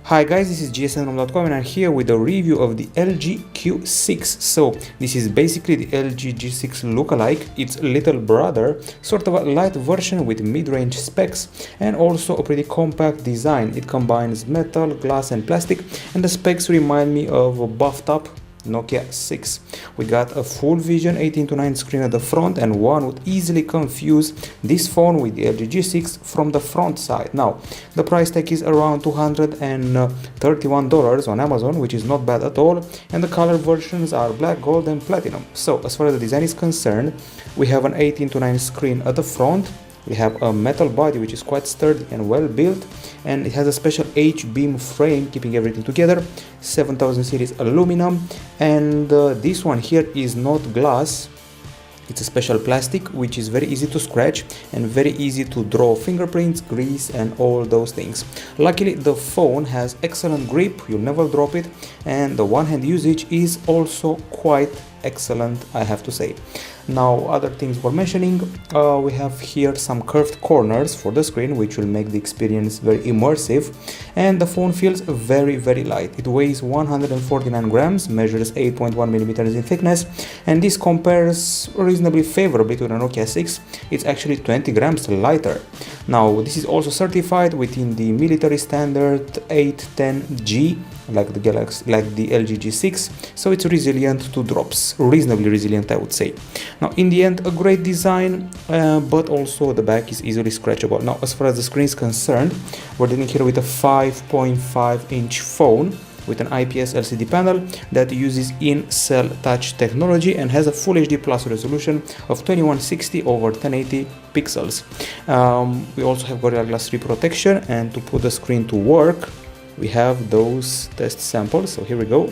Hi guys, this is gsnrom.com and I'm here with a review of the LG Q6. So this is basically the LG G6 lookalike, its little brother, sort of a light version with mid-range specs and also a pretty compact design. It combines metal, glass and plastic, and the specs remind me of a buffed up Nokia 6. We got a full vision 18:9 screen at the front, and one would easily confuse this phone with the LG G6 from the front side. Now, the price tag is around $231 on Amazon, which is not bad at all, and the color versions are black, gold and platinum. So, as far as the design is concerned, we have an 18:9 screen at the front. We have a metal body which is quite sturdy and well built, and it has a special H-beam frame keeping everything together, 7000 series aluminum, and this one here is not glass. It's a special plastic which is very easy to scratch and very easy to draw fingerprints, grease and all those things. Luckily the phone has excellent grip, you'll never drop it, and the one-hand usage is also quite excellent, I have to say. Now, other things we're mentioning, we have here some curved corners for the screen which will make the experience very immersive, and the phone feels very light. It weighs 149 grams, measures 8.1 millimeters in thickness, and this compares reasonably favorably to the Nokia 6. It's actually 20 grams lighter. Now, this is also certified within the military standard 810G, like the LG G6, so it's resilient to drops, reasonably resilient, I would say. Now, in the end, a great design, but also the back is easily scratchable. Now, as far as the screen is concerned, we're dealing here with a 5.5-inch phone with an IPS LCD panel that uses in-cell touch technology and has a Full HD Plus resolution of 2160 over 1080 pixels. We also have Gorilla Glass 3 protection, and to put the screen to work, we have those test samples. So here we go.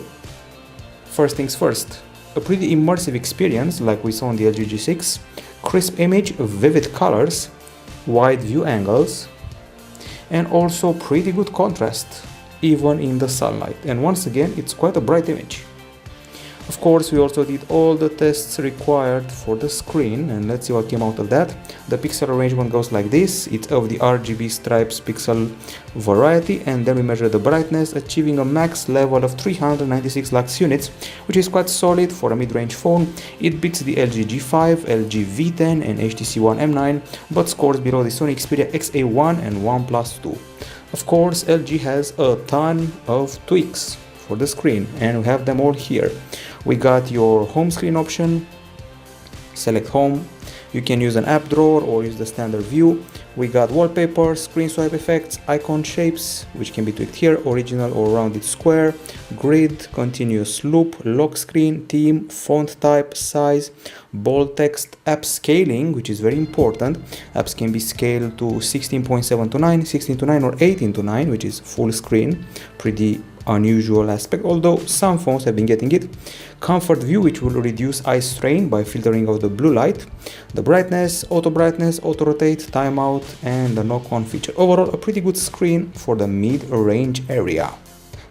First things first, a pretty immersive experience like we saw on the LG G6. Crisp image, vivid colors, wide view angles, and also pretty good contrast even in the sunlight, and once again it's quite a bright image. Of course, we also did all the tests required for the screen, and let's see what came out of that. The pixel arrangement goes like this. It's of the RGB stripes pixel variety, and then we measure the brightness, achieving a max level of 396 lux units, which is quite solid for a mid-range phone. It beats the LG G5, LG V10 and HTC One M9, but scores below the Sony Xperia XA1 and OnePlus 2. Of course, LG has a ton of tweaks for the screen, and we have them all here. We got your home screen option, select home, you can use an app drawer or use the standard view. We got wallpaper, screen swipe effects, icon shapes which can be tweaked here, original or rounded square, grid, continuous loop, lock screen, theme, font type, size, bold text, app scaling, which is very important. Apps can be scaled to 16.7 to 9, 16 to 9 or 18 to 9, which is full screen, pretty unusual aspect, although some phones have been getting it. Comfort view, which will reduce eye strain by filtering out the blue light. The brightness, auto rotate, timeout, and the knock-on feature. Overall, a pretty good screen for the mid-range area.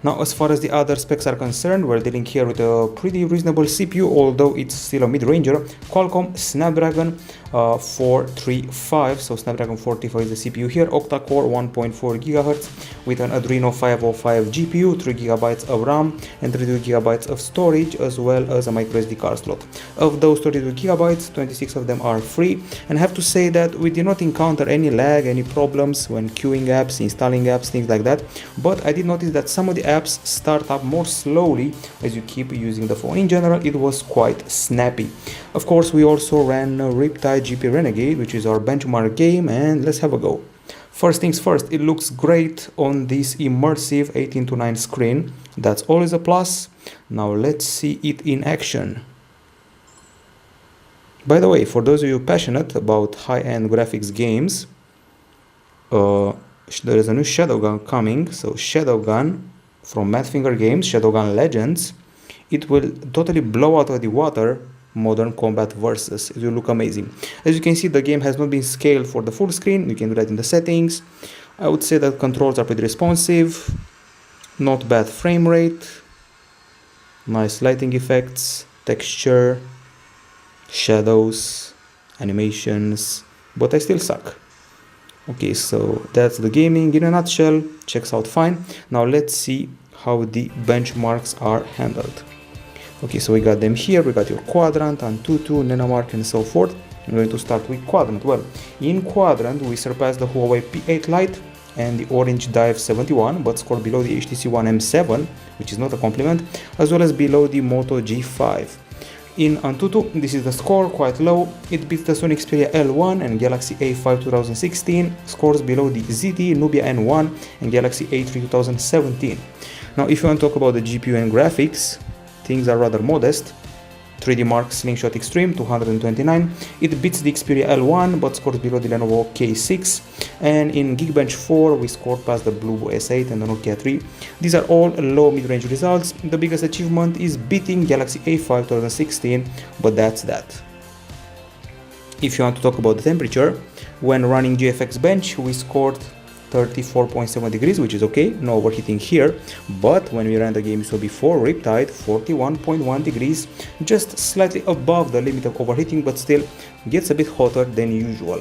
Now, as far as the other specs are concerned, we're dealing here with a pretty reasonable CPU, although it's still a mid-ranger. Qualcomm Snapdragon 435, so Snapdragon 435 is the CPU here, octa-core 1.4 GHz with an Adreno 505 GPU, 3 GB of RAM and 32 GB of storage, as well as a microSD card slot. Of those 32 GB, 26 of them are free, and I have to say that we did not encounter any lag, any problems when queuing apps, installing apps, things like that, but I did notice that some of the apps start up more slowly as you keep using the phone. In general, it was quite snappy. Of course, we also ran Riptide GP Renegade, which is our benchmark game, and let's have a go. First things first, it looks great on this immersive 18:9 screen. That's always a plus. Now let's see it in action. By the way, for those of you passionate about high-end graphics games, there is a new Shadowgun coming. So Shadowgun from Madfinger Games, Shadowgun Legends. It will totally blow out of the water Modern Combat Versus. It will look amazing. As you can see, the game has not been scaled for the full screen. You can do that in the settings. I would say that controls are pretty responsive, not bad frame rate, nice lighting effects, texture, shadows, animations, but I still suck. Okay, so that's the gaming in a nutshell. Checks out fine. Now let's see how the benchmarks are handled. Okay, so we got them here. We got your Quadrant, Antutu, Nanomark, and so forth. I'm going to start with Quadrant. Well, in Quadrant, we surpassed the Huawei P8 Lite and the Orange Dive 71, but scored below the HTC One M7, which is not a compliment, as well as below the Moto G5. In Antutu, this is the score, quite low. It beats the Sony Xperia L1 and Galaxy A5 2016, scores below the ZTE Nubia N1 and Galaxy A3 2017. Now, if you want to talk about the GPU and graphics, things are rather modest. 3D Mark Slingshot Extreme 229, it beats the Xperia L1 but scores below the Lenovo K6, and in Geekbench 4 we scored past the Bluebo S8 and the Nokia 3. These are all low mid-range results. The biggest achievement is beating Galaxy A5 2016, but that's that. If you want to talk about the temperature, when running GFX Bench we scored 34.7 degrees, which is okay, no overheating here, but when we ran the game you saw before, Riptide 41.1 degrees, just slightly above the limit of overheating, but still gets a bit hotter than usual.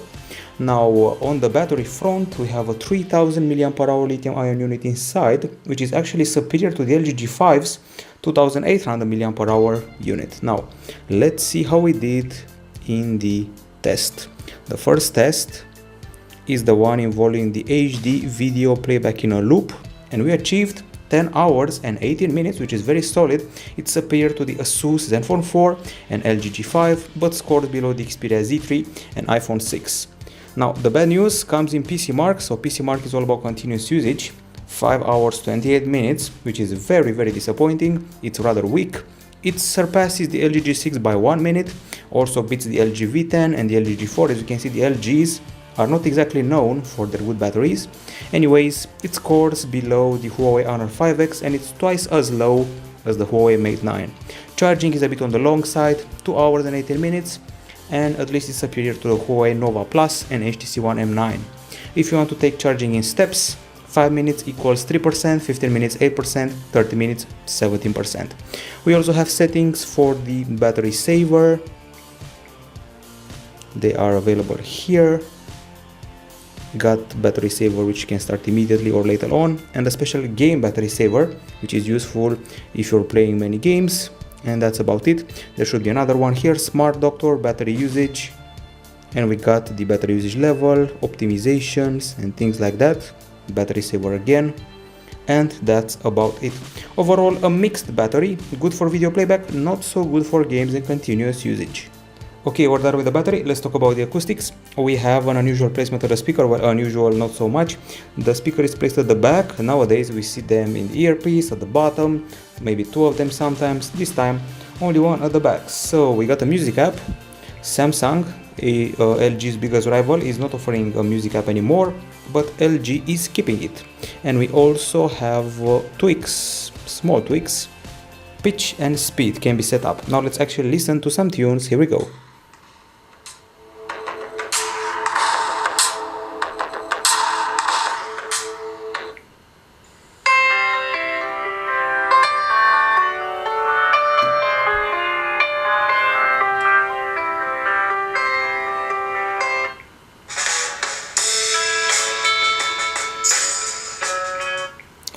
Now on the battery front we have a 3000 mAh lithium ion unit inside, which is actually superior to the LG G5's 2800 mAh unit. Now let's see how we did in the test. The first test is the one involving the HD video playback in a loop, and we achieved 10 hours and 18 minutes, which is very solid. It's superior to the Asus Zenfone 4 and LG G5, but scored below the Xperia Z3 and iPhone 6. Now the bad news comes in PC Mark. So PC Mark is all about continuous usage, 5 hours 28 minutes, which is very disappointing. It's rather weak. It surpasses the LG G6 by 1 minute, also beats the LG V10 and the LG G4. As you can see, the LGs are not exactly known for their good batteries. Anyways, it scores below the Huawei Honor 5X and it's twice as low as the Huawei Mate 9. Charging is a bit on the long side, 2 hours and 18 minutes, and at least it's superior to the Huawei Nova Plus and HTC One M9. If you want to take charging in steps, 5 minutes equals 3%, 15 minutes 8%, 30 minutes 17%. We also have settings for the battery saver. They are available here. Got battery saver, which can start immediately or later on, and a special game battery saver, which is useful if you're playing many games, and that's about it. There should be another one here, Smart Doctor, battery usage, and we got the battery usage level, optimizations and things like that, battery saver again, and that's about it. Overall, a mixed battery, good for video playback, not so good for games and continuous usage. Okay, we're done with the battery. Let's talk about the acoustics. We have an unusual placement of the speaker, well, unusual not so much. The speaker is placed at the back. Nowadays we see them in the earpiece at the bottom, maybe 2 of them sometimes. This time only one at the back. So we got a music app. Samsung, LG's biggest rival, is not offering a music app anymore, but LG is keeping it. And we also have tweaks, small tweaks. Pitch and speed can be set up. Now let's actually listen to some tunes. Here we go.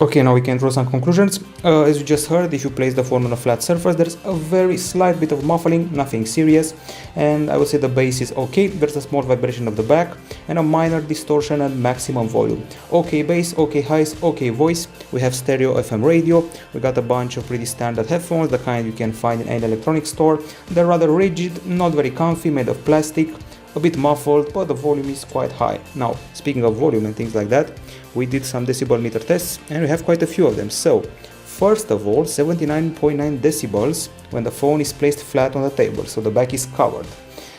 Okay, now we can draw some conclusions. As you just heard, if you place the phone on a flat surface, there's a very slight bit of muffling, nothing serious, and I would say the bass is okay. There's a small vibration of the back and a minor distortion at maximum volume. Okay bass, okay highs, okay voice. We have stereo FM radio. We got a bunch of pretty standard headphones, the kind you can find in any electronics store. They're rather rigid, not very comfy, made of plastic, a bit muffled, but the volume is quite high. Now, speaking of volume and things like that, we did some decibel meter tests and we have quite a few of them. So, first of all, 79.9 decibels when the phone is placed flat on the table, so the back is covered.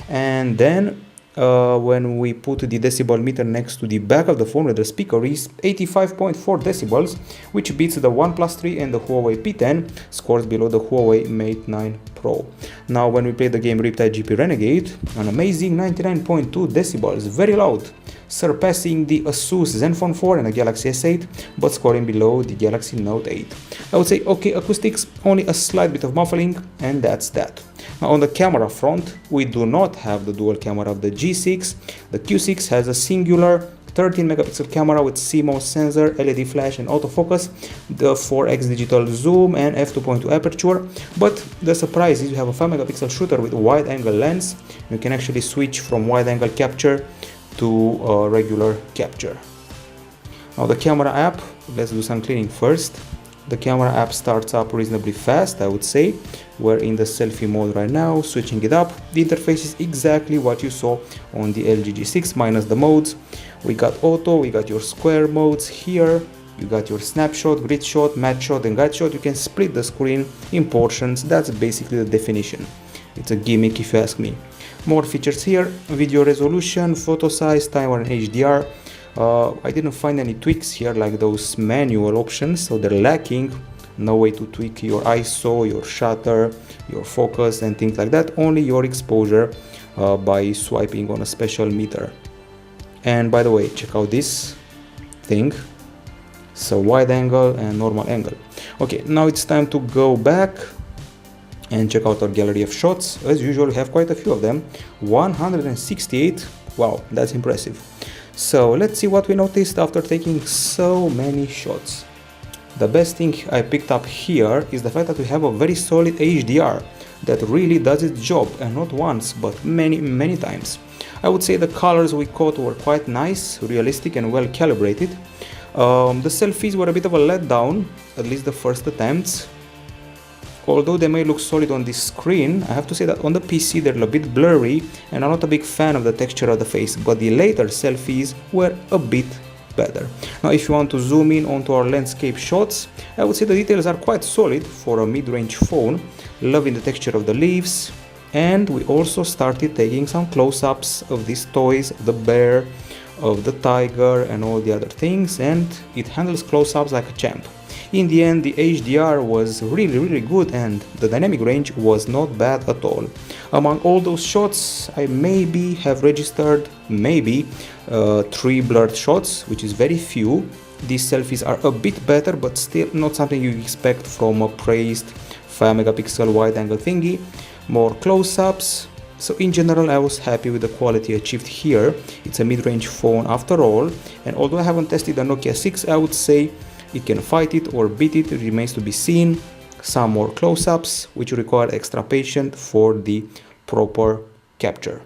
And then when we put the decibel meter next to the back of the phone where the speaker is, 85.4 decibels, which beats the OnePlus 3 and the Huawei P10, scores below the Huawei Mate 9 Pro. Now when we play the game Riptide GP Renegade, an amazing 99.2 decibels, very loud, surpassing the Asus Zenfone 4 and the Galaxy S8, but scoring below the Galaxy Note 8. I would say okay acoustics, only a slight bit of muffling, and that's that. Now on the camera front, we do not have the dual camera of the G6. The Q6 has a singular 13 megapixel camera with CMOS sensor, LED flash and autofocus, the 4x digital zoom and f2.2 aperture. But the surprise is you have a 5 megapixel shooter with a wide angle lens. You can actually switch from wide angle capture to regular capture. Now the camera app, let's do some cleaning first. The camera app starts up reasonably fast, I would say. We're in the selfie mode right now, switching it up. The interface is exactly what you saw on the LG G6 minus the modes. We got auto, we got your square modes here. You got your snapshot, grid shot, matte shot and guide shot. You can split the screen in portions. That's basically the definition. It's a gimmick if you ask me. More features here: video resolution, photo size, timer and HDR. I didn't find any tweaks here like those manual options, so they're lacking. No way to tweak your ISO, your shutter, your focus and things like that. Only your exposure by swiping on a special meter. And by the way, check out this thing. So wide angle and normal angle. Okay, now it's time to go back and check out our gallery of shots. As usual, we have quite a few of them. 168. Wow, that's impressive. So let's see what we noticed after taking so many shots. The best thing I picked up here is the fact that we have a very solid HDR that really does its job, and not once but many times. I would say the colors we caught were quite nice, realistic and well calibrated. The selfies were a bit of a letdown, at least the first attempts. Although they may look solid on this screen, I have to say that on the PC they're a bit blurry and I'm not a big fan of the texture of the face, but the later selfies were a bit better. Now if you want to zoom in onto our landscape shots, I would say the details are quite solid for a mid-range phone. Loving the texture of the leaves, and we also started taking some close-ups of these toys, the bear, of the tiger and all the other things, and it handles close-ups like a champ. In the end, the HDR was really good and the dynamic range was not bad at all. Among all those shots, I maybe have registered 3 blurred shots, which is very few. These selfies are a bit better, but still not something you expect from a praised 5 megapixel wide angle thingy. More close-ups. So in general, I was happy with the quality achieved here. It's a mid-range phone after all, and although I haven't tested the Nokia 6, I would say it can fight it or beat it. It remains to be seen. Some more close-ups, which require extra patience for the proper capture.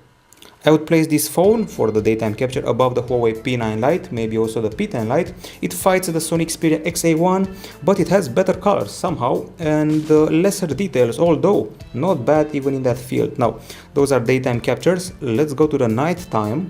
I would place this phone for the daytime capture above the Huawei P9 Lite, maybe also the P10 Lite. It fights the Sony Xperia XA1, but it has better colors somehow and lesser details, although not bad even in that field. Now, those are daytime captures. Let's go to the night time.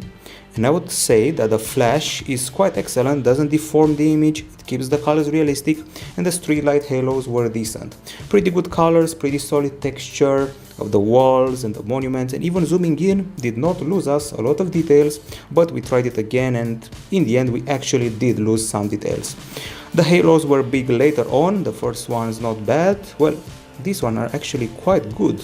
And I would say that the flash is quite excellent, doesn't deform the image, it keeps the colors realistic, and the street light halos were decent. Pretty good colors, pretty solid texture of the walls and the monuments, and even zooming in did not lose us a lot of details, but we tried it again and in the end we actually did lose some details. The halos were big later on, the first one's not bad. Well, these ones are actually quite good.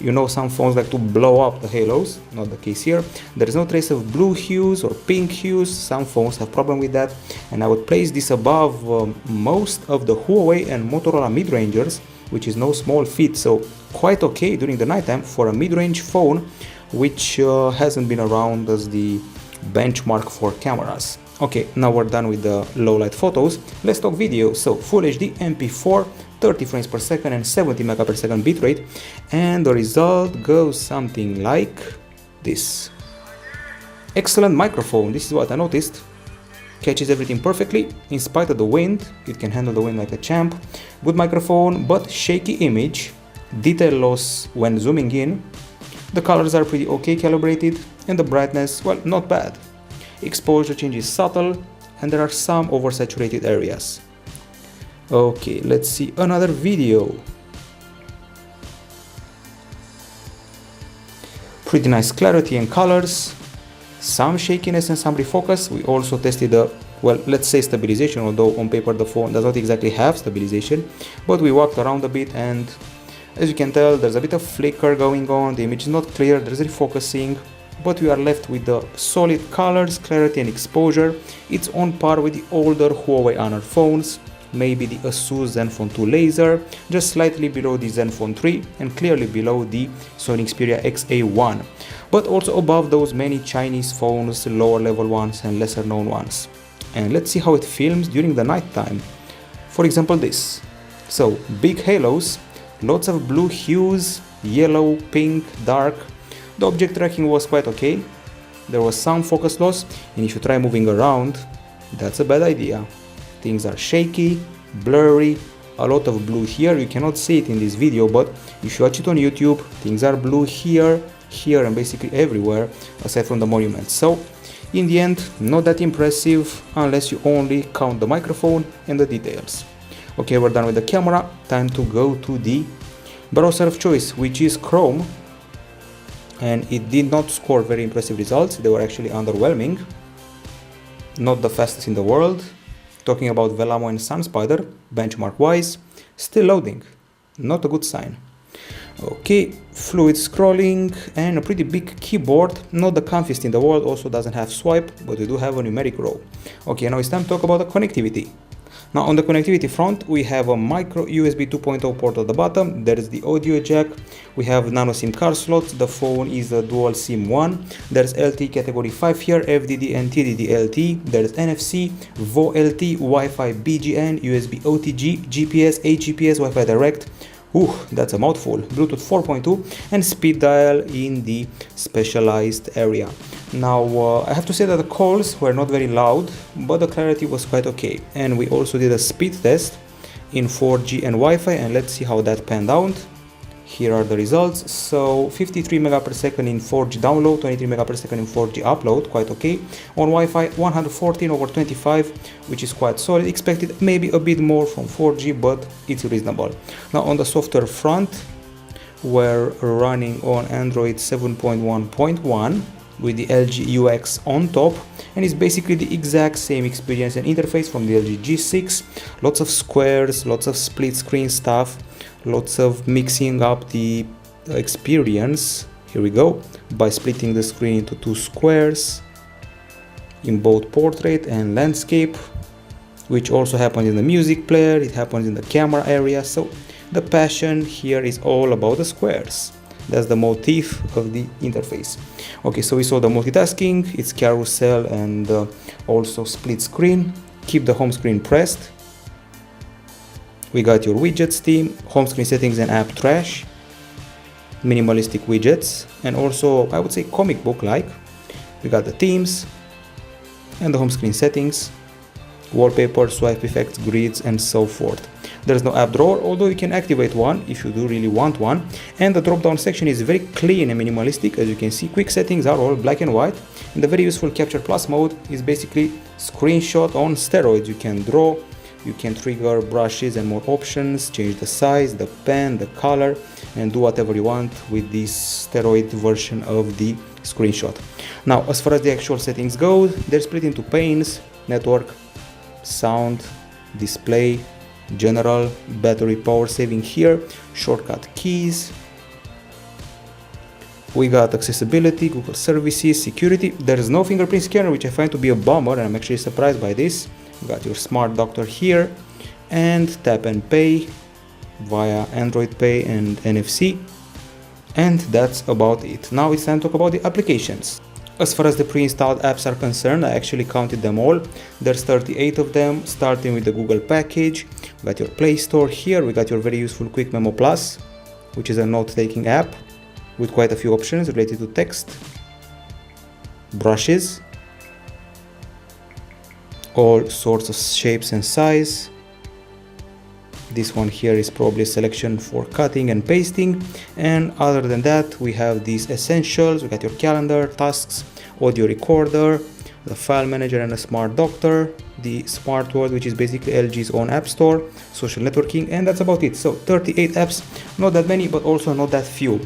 You know, some phones like to blow up the halos, not the case here. There is no trace of blue hues or pink hues. Some phones have problem with that, and I would place this above most of the Huawei and Motorola mid-rangers, which is no small feat, so quite okay during the nighttime for a mid-range phone which hasn't been around as the benchmark for cameras. Okay, now we're done with the low light photos. Let's talk video. So Full HD MP4, 30 frames per second and 70 megapixel bitrate, and the result goes something like this. Excellent microphone, this is what I noticed. Catches everything perfectly, in spite of the wind, it can handle the wind like a champ. Good microphone, but shaky image, detail loss when zooming in. The colors are pretty okay calibrated, and the brightness, well, not bad. Exposure change is subtle, and there are some oversaturated areas. Okay, let's see another video. Pretty nice clarity and colors, some shakiness and some refocus. We also tested the, well, let's say stabilization, although on paper the phone does not exactly have stabilization, but we walked around a bit and as you can tell there's a bit of flicker going on, the image is not clear, there's refocusing, but we are left with the solid colors, clarity and exposure. It's on par with the older Huawei Honor phones. maybe the Asus Zenfone 2 Laser, just slightly below the Zenfone 3 and clearly below the Sony Xperia XA1, but also above those many Chinese phones, lower level ones and lesser known ones. And let's see how it films during the night time. For example, this. So big halos, lots of blue hues, yellow, pink, dark. The object tracking was quite okay. There was some focus loss, and if you try moving around, that's a bad idea. Things are shaky, blurry, a lot of blue here. You cannot see it in this video, but if you watch it on YouTube, things are blue here, here and basically everywhere aside from the monuments. So in the end, not that impressive unless you only count the microphone and the details. Okay, we're done with the camera. Time to go to the browser of choice, which is Chrome, and it did not score very impressive results. They were actually underwhelming. Not the fastest in the world. Talking about Velamo and SunSpider, benchmark wise, still loading. Not a good sign. Okay, fluid scrolling and a pretty big keyboard, not the comfiest in the world, also doesn't have swipe, but we do have a numeric row. Okay, now it's time to talk about the connectivity. Now on the connectivity front, we have a micro USB 2.0 port at the bottom, there is the audio jack, we have nano SIM card slots, the phone is a dual SIM one, there's LTE category 5 here, FDD and TDD LTE, there's NFC, VoLTE, Wi-Fi BGN, USB OTG, GPS, HGPS, Wi-Fi Direct. Ooh, that's a mouthful. Bluetooth 4.2 and speed dial in the specialized area. Now I have to say that the calls were not very loud, but the clarity was quite okay. And we also did a speed test in 4G and Wi-Fi, and let's see how that panned out. Here are the results. So 53 megapixel in 4G download, 23 megapixel in 4G upload, quite okay. On Wi-Fi 114/25, which is quite solid. Expected maybe a bit more from 4G, but it's reasonable. Now on the software front, we're running on Android 7.1.1 with the LG UX on top, and it's basically the exact same experience and interface from the LG G6. Lots of squares, lots of split screen stuff, lots of mixing up the experience. Here we go, by splitting the screen into two squares in both portrait and landscape, which also happens in the music player, it happens in the camera area. So the passion here is all about the squares. That's the motif of the interface. Okay, so we saw the multitasking, it's carousel and also split screen. Keep the home screen pressed. We got your widgets theme, home screen settings and app trash, minimalistic widgets, and also I would say comic book like. We got the themes and the home screen settings, wallpaper, swipe effects, grids and so forth. There's no app drawer, although you can activate one if you do really want one. And the drop down section is very clean and minimalistic. As you can see, quick settings are all black and white. And the very useful Capture Plus mode is basically screenshot on steroids. You can draw, you can trigger brushes and more options, change the size, the pen, the color, and do whatever you want with this steroid version of the screenshot. Now, as far as the actual settings go, they're split into panes: network, sound, display, general, battery, power saving here, shortcut keys. We got accessibility, Google services, security. There is no fingerprint scanner, which I find to be a bummer, and I'm actually surprised by this. We got your smart doctor here, and tap and pay via Android Pay and NFC. And that's about it. Now it's time to talk about the applications. As far as the pre-installed apps are concerned, I actually counted them all. There's 38 of them, starting with the Google package. We got your Play Store here. We got your very useful Quick Memo Plus, which is a note-taking app with quite a few options related to text, brushes, all sorts of shapes and size. This one here is probably a selection for cutting and pasting, and other than that we have these essentials. We got your calendar, tasks, audio recorder, the file manager and a smart doctor, the smart world, which is basically LG's own app store, social networking, and that's about it. So 38 apps, not that many but also not that few.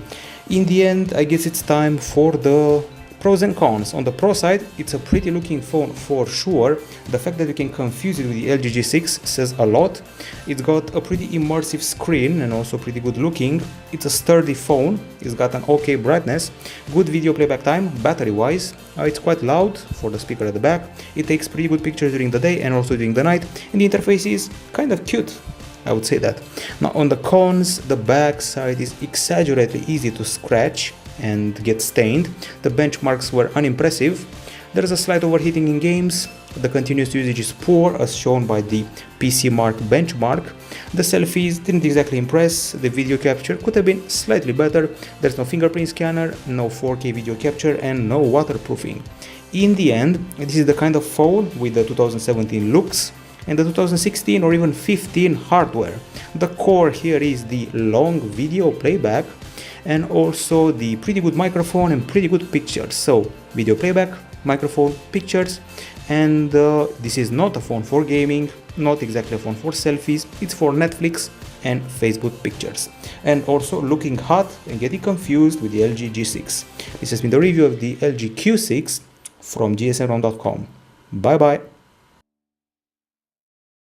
In the end, I guess it's time for the Pros and cons. On the pro side, it's a pretty looking phone for sure. The fact that you can confuse it with the LG G6 says a lot. It's got a pretty immersive screen and also pretty good looking. It's a sturdy phone. It's got an okay brightness, good video playback time. Battery wise, it's quite loud for the speaker at the back. It takes pretty good pictures during the day and also during the night, and the interface is kind of cute, I would say that. Now on the cons, the back side is exaggeratedly easy to scratch and get stained. The benchmarks were unimpressive. There is a slight overheating in games. The continuous usage is poor as shown by the PC Mark benchmark. The selfies didn't exactly impress. The video capture could have been slightly better. There's no fingerprint scanner, no 4K video capture and no waterproofing. In the end, this is the kind of phone with the 2017 looks and the 2016 or even 15 hardware. The core here is the long video playback and also the pretty good microphone and pretty good pictures. So video playback, microphone, pictures, and this is not a phone for gaming, not exactly a phone for selfies. It's for Netflix and Facebook pictures, and also looking hot and getting confused with the LG G6. This has been the review of the LG Q6 from gsmrom.com. Bye bye.